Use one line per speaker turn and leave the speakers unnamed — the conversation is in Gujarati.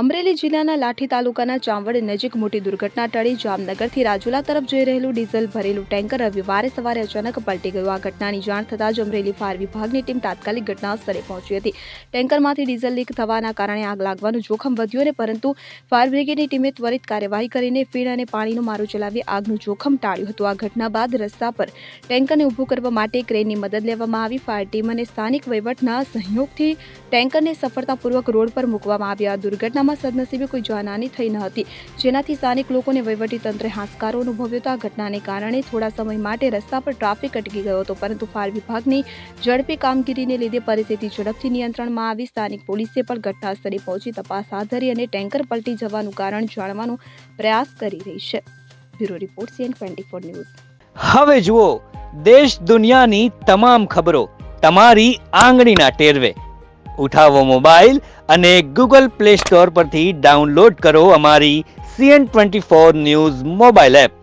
અમરેલી જિલ્લાના લાઠી તાલુકાના ચાંવડ નજીક મોટી દુર્ઘટના ટળી જામનગરથી રાજુલા તરફ જઈ રહેલું ડીઝલ ભરેલું ટેન્કર રવિવારે સવારે અચાનક પલટી ગયું। આ ઘટનાની જાણ થતાં જ અમરેલી ફાયર વિભાગની ટીમ તાત્કાલિક ઘટના સ્થળે પહોંચી હતી। ટેન્કરમાંથી ડીઝલ લીક થવાના કારણે આગ લાગવાનું જોખમ વધ્યું અને પરંતુ ફાયર બ્રિગેડની ટીમે ત્વરિત કાર્યવાહી કરીને ફીણ અને પાણીનો મારો ચલાવી આગનું જોખમ ટાળ્યું હતું। આ ઘટના બાદ રસ્તા પર ટેન્કરને ઊભું કરવા માટે ક્રેનની મદદ લેવામાં આવી। ફાયર ટીમ અને સ્થાનિક વહીવટના સહયોગથી ટેન્કરને સફળતાપૂર્વક રોડ પર મૂકવામાં આવ્યા। આ દુર્ઘટનામાં સદનસીબે કોઈ જાનહાની થઈ ન હતી, જેનાથી સ્થાનિક લોકોને વહીવટી તંત્રે હાશકારો અનુભવ્યો હતો। આ ઘટનાને કારણે થોડા સમય માટે રસ્તા પર ટ્રાફિક અટકી ગયો હતો, પરંતુ ફાયર વિભાગની ઝડપી કામગીરીને લીધે પરિસ્થિતિ ઝડપથી નિયંત્રણમાં આવી। સ્થાનિક પોલીસે પણ ઘટના સ્થળે પહોંચી તપાસ હાથ ધરી અને ટેન્કર પલટી જવાનું કારણ જાણવાનો પ્રયાસ કરી રહી છે। Bureau report CN24 news.
હવે જુઓ દેશ દુનિયાની તમામ ખબરો તમારી આંગળીના ટેરવે। ઉઠાવો મોબાઈલ અને ગૂગલ પ્લે સ્ટોર પરથી ડાઉનલોડ કરો અમારી CN24 ન્યૂઝ મોબાઈલ એપ।